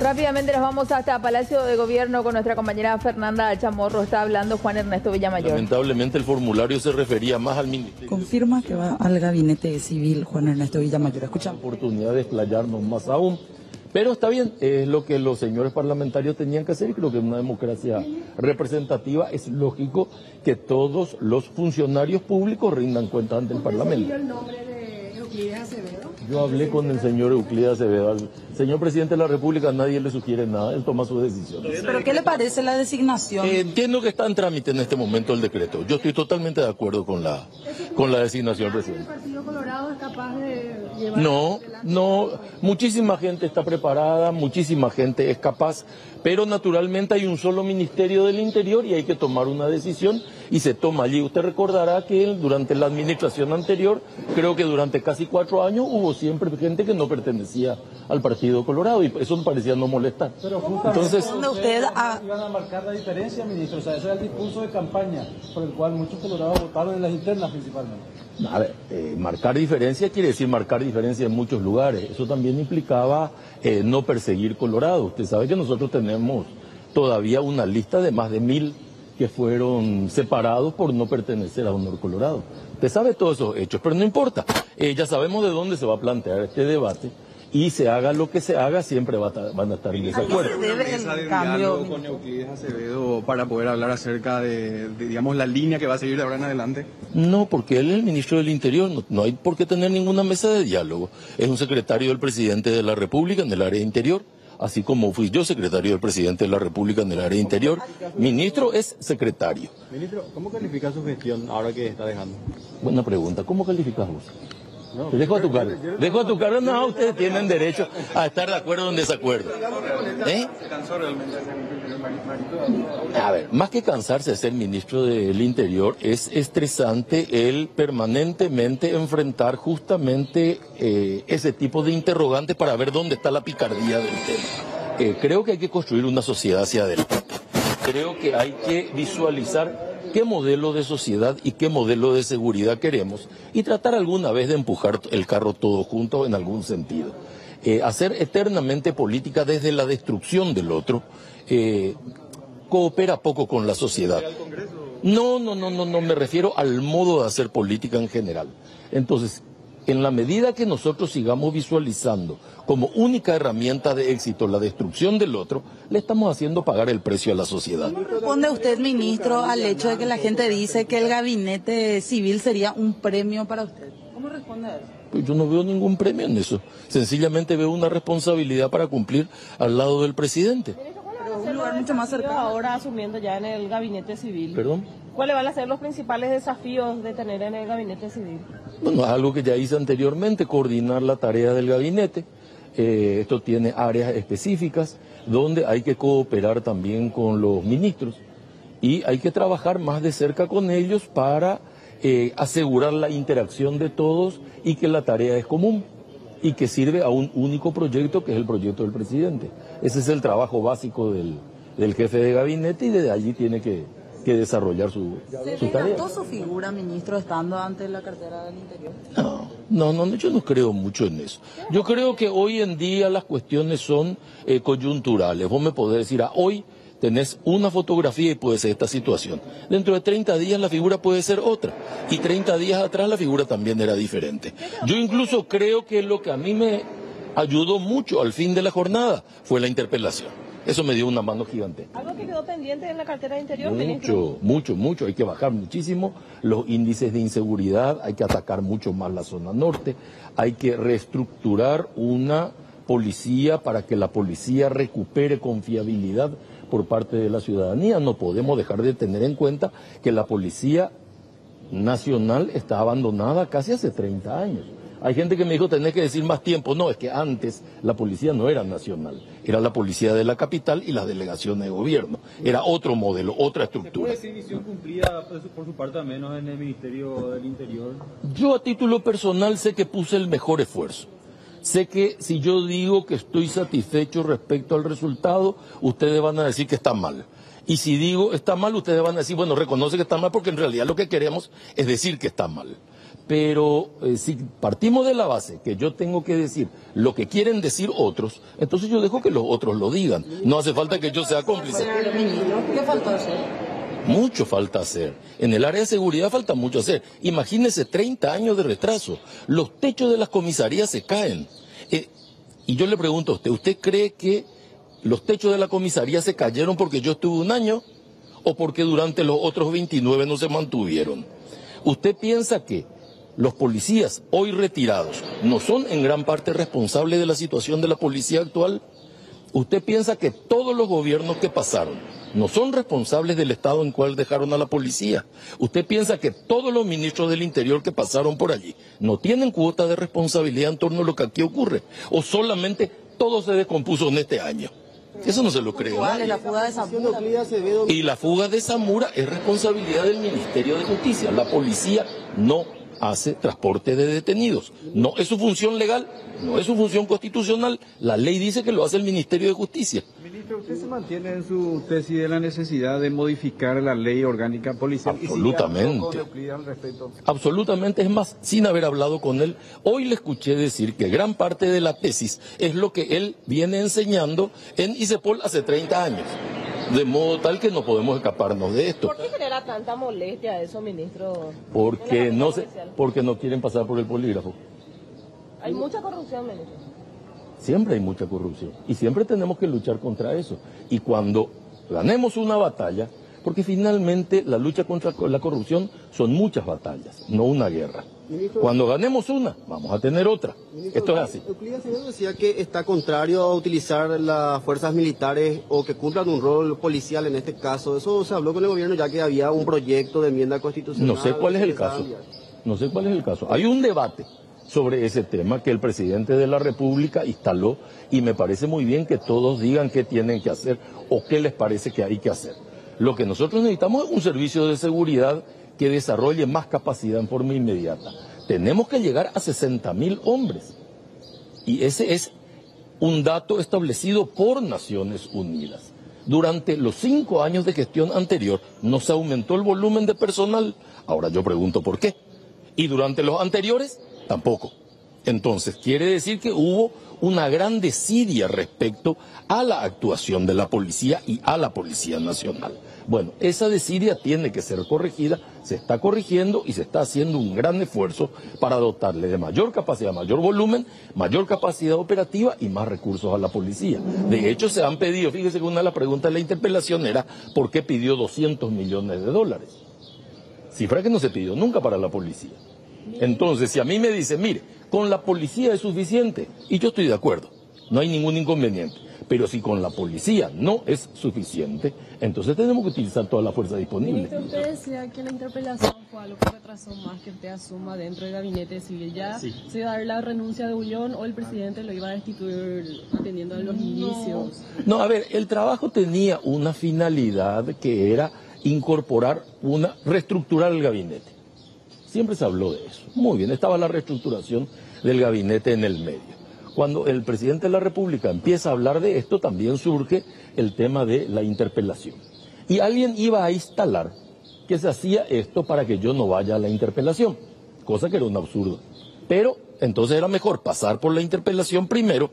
Rápidamente nos vamos hasta Palacio de Gobierno con nuestra compañera Fernanda Chamorro. Está hablando Juan Ernesto Villamayor. Lamentablemente el formulario se refería más al ministerio. Confirma que va al gabinete civil Juan Ernesto Villamayor. Escuchamos. Oportunidad de explayarnos más aún. Pero está bien, es lo que los señores parlamentarios tenían que hacer y creo que en una democracia representativa es lógico que todos los funcionarios públicos rindan cuenta ante el Parlamento. ¿Usted el nombre de Euclides Acevedo? Yo hablé con el señor Euclides Acevedo. Al señor presidente de la República nadie le sugiere nada, él toma su decisión. ¿Pero qué le parece la designación? Entiendo que está en trámite en este momento el decreto. Yo estoy totalmente de acuerdo con la designación, presidente. ¿El Partido Colorado es capaz de llevar No, muchísima gente está preparada, muchísima gente es capaz, pero naturalmente hay un solo Ministerio del Interior y hay que tomar una decisión y se toma allí. Usted recordará que durante la administración anterior, creo que durante casi 4 años, hubo siempre gente que no pertenecía al Partido Colorado y eso me parecía no molestar. Pero entonces, ¿dónde usted iban a marcar la diferencia, ministro? O sea, ese era el discurso de campaña por el cual muchos colorados votaron en las internas principalmente. A ver, marcar diferencia quiere decir marcar diferencia en muchos lugares. Eso también implicaba no perseguir Colorado. Usted sabe que nosotros tenemos todavía una lista de más de 1000 que fueron separados por no pertenecer a Honor Colorado. Usted sabe todos esos hechos, pero no importa. Ya sabemos de dónde se va a plantear este debate y se haga lo que se haga, siempre van a estar en desacuerdo. ¿A qué se debe el cambio con Euclides Acevedo para poder hablar acerca de, digamos, la línea que va a seguir de ahora en adelante? No, porque él es el ministro del Interior, no hay por qué tener ninguna mesa de diálogo. Es un secretario del presidente de la República en el área interior, así como fui yo secretario del presidente de la República en el área interior. Ministro es secretario. Ministro, ¿cómo califica su gestión ahora que está dejando? Buena pregunta, ¿cómo calificas vos? Dejo a tu cargo, no, ustedes tienen derecho a estar de acuerdo o en desacuerdo. ¿Se cansó realmente de ser ministro? A ver, más que cansarse de ser ministro del Interior, es estresante el permanentemente enfrentar justamente ese tipo de interrogantes para ver dónde está la picardía del tema. Creo que hay que construir una sociedad hacia adelante. Creo que hay que visualizar qué modelo de sociedad y qué modelo de seguridad queremos y tratar alguna vez de empujar el carro todos juntos en algún sentido. Hacer eternamente política desde la destrucción del otro coopera poco con la sociedad. No, me refiero al modo de hacer política en general. Entonces, en la medida que nosotros sigamos visualizando como única herramienta de éxito la destrucción del otro, le estamos haciendo pagar el precio a la sociedad. ¿Cómo responde usted, ministro, al hecho de que la gente dice que el gabinete civil sería un premio para usted? ¿Cómo responde a eso? Pues yo no veo ningún premio en eso. Sencillamente veo una responsabilidad para cumplir al lado del presidente. Pero un lugar mucho más cercano. Ahora asumiendo ya en el gabinete civil. ¿Perdón? ¿Cuáles van a ser los principales desafíos de tener en el gabinete civil? Bueno, es algo que ya hice anteriormente, coordinar la tarea del gabinete. Esto tiene áreas específicas donde hay que cooperar también con los ministros y hay que trabajar más de cerca con ellos para asegurar la interacción de todos y que la tarea es común y que sirve a un único proyecto que es el proyecto del presidente. Ese es el trabajo básico del jefe de gabinete y desde allí tiene que desarrollar su tarea. ¿Se desgastó su figura, ministro, estando ante la cartera del Interior? No, yo no creo mucho en eso. Yo creo que hoy en día las cuestiones son coyunturales. Vos me podés decir, hoy tenés una fotografía y puede ser esta situación. Dentro de 30 días la figura puede ser otra. Y 30 días atrás la figura también era diferente. Yo incluso creo que lo que a mí me ayudó mucho al fin de la jornada fue la interpelación. Eso me dio una mano gigante. ¿Algo que quedó pendiente en la cartera de Interior, ministro? Mucho. Hay que bajar muchísimo los índices de inseguridad, hay que atacar mucho más la zona norte, hay que reestructurar una policía para que la policía recupere confiabilidad por parte de la ciudadanía. No podemos dejar de tener en cuenta que la policía nacional está abandonada casi hace 30 años. Hay gente que me dijo, tenés que decir más tiempo. No, es que antes la policía no era nacional, era la policía de la capital y las delegaciones de gobierno. Era otro modelo, otra estructura. ¿Se puede decir misión cumplida por su parte, al menos en el Ministerio del Interior? Yo a título personal sé que puse el mejor esfuerzo. Sé que si yo digo que estoy satisfecho respecto al resultado, ustedes van a decir que está mal. Y si digo está mal, ustedes van a decir, bueno, reconoce que está mal porque en realidad lo que queremos es decir que está mal. Pero si partimos de la base que yo tengo que decir lo que quieren decir otros, entonces yo dejo que los otros lo digan. No hace falta que yo sea cómplice. ¿Qué faltó hacer? Mucho falta hacer. En el área de seguridad falta mucho hacer. Imagínese 30 años de retraso. Los techos de las comisarías se caen. Y yo le pregunto a usted, ¿usted cree que los techos de la comisaría se cayeron porque yo estuve un año o porque durante los otros 29 no se mantuvieron? ¿Usted piensa que los policías hoy retirados no son en gran parte responsables de la situación de la policía actual? ¿Usted piensa que todos los gobiernos que pasaron no son responsables del estado en cual dejaron a la policía? ¿Usted piensa que todos los ministros del Interior que pasaron por allí no tienen cuota de responsabilidad en torno a lo que aquí ocurre? ¿O solamente todo se descompuso en este año? Eso no se lo cree nadie. La fuga de Zamora. Y la fuga de Zamora es responsabilidad del Ministerio de Justicia. La policía no hace transporte de detenidos. No es su función legal, no es su función constitucional. La ley dice que lo hace el Ministerio de Justicia. Ministro, ¿usted se mantiene en su tesis de la necesidad de modificar la ley orgánica policial? Absolutamente. Al respecto. Absolutamente, es más, sin haber hablado con él, hoy le escuché decir que gran parte de la tesis es lo que él viene enseñando en ICEPOL hace 30 años. De modo tal que no podemos escaparnos de esto. ¿Por qué genera tanta molestia eso, ministro? Porque no quieren pasar por el polígrafo. Hay mucha corrupción, ministro. Siempre hay mucha corrupción y siempre tenemos que luchar contra eso. Y cuando ganemos una batalla, porque finalmente la lucha contra la corrupción son muchas batallas, no una guerra. Ministro, cuando ganemos una, vamos a tener otra. Ministro, esto es así. Euclides Acevedo decía que está contrario a utilizar las fuerzas militares o que cumplan un rol policial en este caso. Eso se habló con el gobierno ya que había un proyecto de enmienda constitucional. No sé cuál es el caso. No sé cuál es el caso. Hay un debate sobre ese tema que el presidente de la República instaló y me parece muy bien que todos digan qué tienen que hacer o qué les parece que hay que hacer. Lo que nosotros necesitamos es un servicio de seguridad que desarrolle más capacidad en forma inmediata. Tenemos que llegar a 60.000 hombres. Y ese es un dato establecido por Naciones Unidas. Durante los 5 años de gestión anterior no se aumentó el volumen de personal. Ahora yo pregunto por qué. Y durante los anteriores tampoco. Entonces quiere decir que hubo una gran desidia respecto a la actuación de la policía y a la Policía Nacional. Bueno, esa desidia tiene que ser corregida, se está corrigiendo y se está haciendo un gran esfuerzo para dotarle de mayor capacidad, mayor volumen, mayor capacidad operativa y más recursos a la policía. De hecho, se han pedido, fíjese que una de las preguntas de la interpelación era ¿por qué pidió $200 millones? Cifra que no se pidió nunca para la policía. Entonces, si a mí me dicen, mire, con la policía es suficiente, y yo estoy de acuerdo, no hay ningún inconveniente, pero si con la policía no es suficiente, entonces tenemos que utilizar toda la fuerza disponible. Ministro, usted decía que la interpelación fue algo que retrasó más que usted asuma dentro del gabinete civil. ¿Ya se iba a dar la renuncia de Ullón o el presidente lo iba a destituir atendiendo a los indicios? No, a ver, el trabajo tenía una finalidad que era reestructurar el gabinete. Siempre se habló de eso. Muy bien, estaba la reestructuración del gabinete en el medio. Cuando el presidente de la República empieza a hablar de esto, también surge el tema de la interpelación. Y alguien iba a instalar que se hacía esto para que yo no vaya a la interpelación, cosa que era un absurdo. Pero entonces era mejor pasar por la interpelación primero,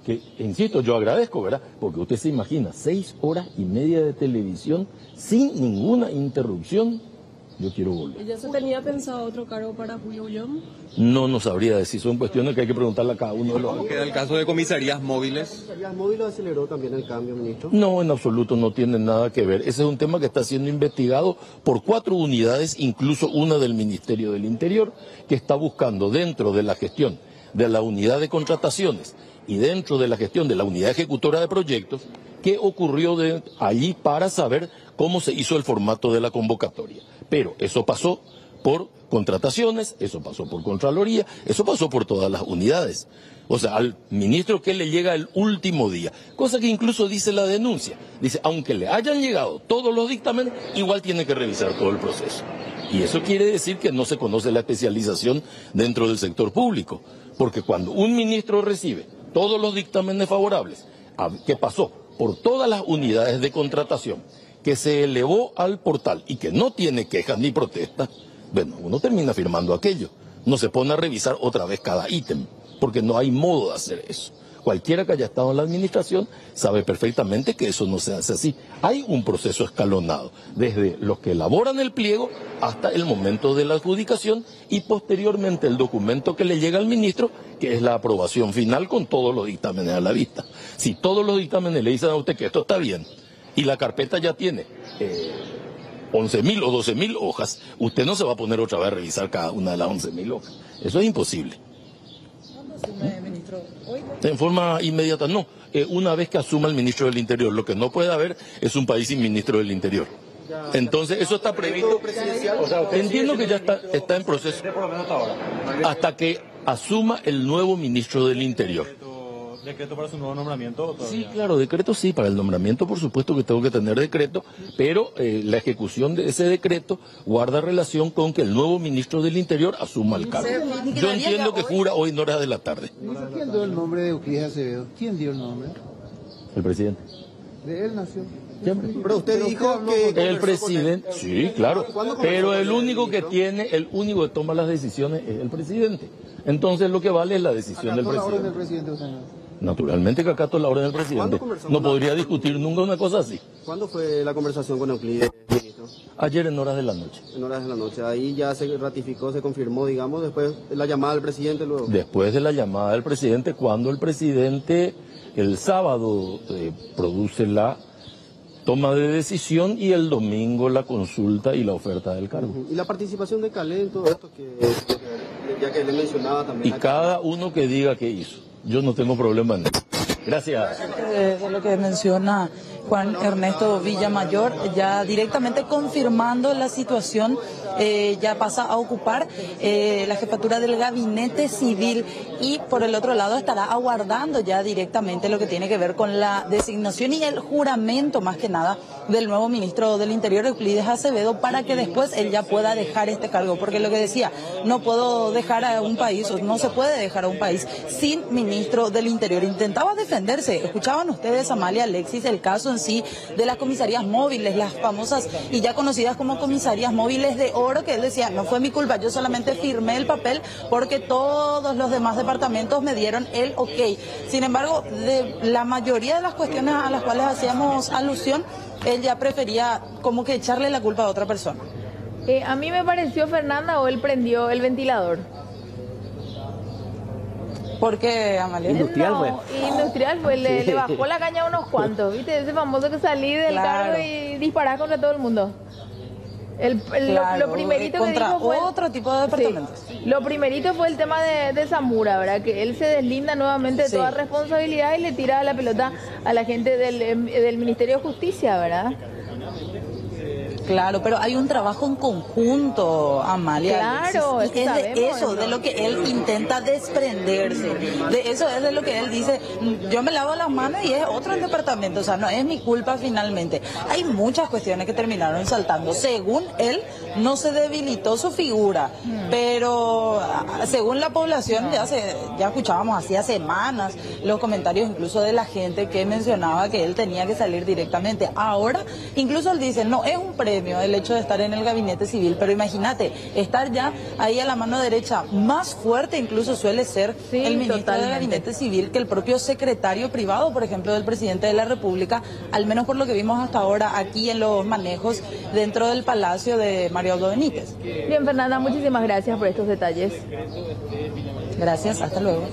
que, insisto, yo agradezco, ¿verdad? Porque usted se imagina, 6 horas y media de televisión sin ninguna interrupción. Yo quiero volver. ¿Y ya se tenía pensado otro cargo para Julio Ullón? No sabría decir, son cuestiones que hay que preguntarle a cada uno de los... ¿Cómo queda el caso de comisarías móviles? ¿Comisarías móviles aceleró también el cambio, ministro? No, en absoluto, no tiene nada que ver. Ese es un tema que está siendo investigado por 4 unidades, incluso una del Ministerio del Interior, que está buscando dentro de la gestión de la unidad de contrataciones y dentro de la gestión de la unidad ejecutora de proyectos, qué ocurrió allí para saber cómo se hizo el formato de la convocatoria. Pero eso pasó por contrataciones, eso pasó por Contraloría, eso pasó por todas las unidades. O sea, al ministro que le llega el último día, cosa que incluso dice la denuncia. Dice, aunque le hayan llegado todos los dictámenes, igual tiene que revisar todo el proceso. Y eso quiere decir que no se conoce la especialización dentro del sector público. Porque cuando un ministro recibe todos los dictámenes favorables, ¿qué pasó? Por todas las unidades de contratación, que se elevó al portal y que no tiene quejas ni protestas, Bueno, uno termina firmando aquello. No se pone a revisar otra vez cada ítem, porque no hay modo de hacer eso. Cualquiera que haya estado en la administración sabe perfectamente que eso no se hace así. Hay un proceso escalonado, desde los que elaboran el pliego hasta el momento de la adjudicación y posteriormente el documento que le llega al ministro, que es la aprobación final con todos los dictámenes a la vista. Si todos los dictámenes le dicen a usted que esto está bien y la carpeta ya tiene 11.000 o 12.000 hojas, usted no se va a poner otra vez a revisar cada una de las 11.000 hojas. Eso es imposible. En forma inmediata, no. Una vez que asuma el ministro del Interior, lo que no puede haber es un país sin ministro del Interior. Entonces, eso está previsto. Entiendo que ya está en proceso. Hasta que asuma el nuevo ministro del Interior. ¿Decreto para su nuevo nombramiento? Sí, claro, decreto sí, para el nombramiento por supuesto que tengo que tener decreto, pero la ejecución de ese decreto guarda relación con que el nuevo ministro del Interior asuma el cargo. Yo entiendo que jura hoy en horas de la tarde. ¿Quién dio el nombre de Euclides Acevedo? ¿Quién dio el nombre? El presidente. De él nació. Pero usted dijo que... El presidente, sí, claro, pero el único que toma las decisiones es el presidente. Entonces lo que vale es la decisión del presidente. Naturalmente que acato la orden del presidente. No podría discutir nunca una cosa así. ¿Cuándo fue la conversación con Euclides, ministro? Ayer en horas de la noche. En horas de la noche. Ahí ya se ratificó, se confirmó, digamos, después de la llamada del presidente luego. Después de la llamada del presidente, cuando el presidente el sábado produce la toma de decisión y el domingo la consulta y la oferta del cargo. Y la participación de Calé en todo esto, ya que le mencionaba también. Y cada uno que diga qué hizo. Yo no tengo problema en eso. Gracias. De lo que menciona Juan Ernesto Villamayor, ya directamente confirmando la situación, ya pasa a ocupar la jefatura del gabinete civil y por el otro lado estará aguardando ya directamente lo que tiene que ver con la designación y el juramento más que nada del nuevo ministro del Interior, Euclides Acevedo, para que después él ya pueda dejar este cargo, porque lo que decía, no puedo dejar a un país, o no se puede dejar a un país sin ministro del Interior. Intentaba defenderse, escuchaban ustedes, Amalia, Alexis, el caso en sí de las comisarías móviles, las famosas y ya conocidas como comisarías móviles de oro, que él decía, no fue mi culpa, yo solamente firmé el papel porque todos los demás departamentos me dieron el ok. Sin embargo, de la mayoría de las cuestiones a las cuales hacíamos alusión, él ya prefería como que echarle la culpa a otra persona. A mí me pareció, Fernanda, o él prendió el ventilador. ¿Por qué, Amalia? Industrial fue, le bajó la caña a unos cuantos, ¿viste? Ese famoso que salí del cargo y disparás contra todo el mundo. Lo primerito que dijo fue otro tipo de departamentos. Sí, lo primerito fue el tema de Zamora, ¿verdad? Que él se deslinda nuevamente de toda responsabilidad y le tira la pelota a la gente del Ministerio de Justicia, ¿verdad? Claro, pero hay un trabajo en conjunto, Amalia. Claro, es de eso, de lo que él intenta desprenderse. De eso es de lo que él dice, yo me lavo las manos y es otro el departamento, o sea, no es mi culpa finalmente. Hay muchas cuestiones que terminaron saltando. Según él, no se debilitó su figura, pero según la población, ya escuchábamos hacía semanas los comentarios incluso de la gente que mencionaba que él tenía que salir directamente. Ahora, incluso él dice, no es un premio el hecho de estar en el gabinete civil, pero imagínate, estar ya ahí a la mano derecha, más fuerte incluso suele ser el ministro del gabinete civil que el propio secretario privado, por ejemplo, del presidente de la República, al menos por lo que vimos hasta ahora aquí en los manejos dentro del palacio de Mario Abdo Benítez. Bien, Fernanda, muchísimas gracias por estos detalles. Gracias, hasta luego.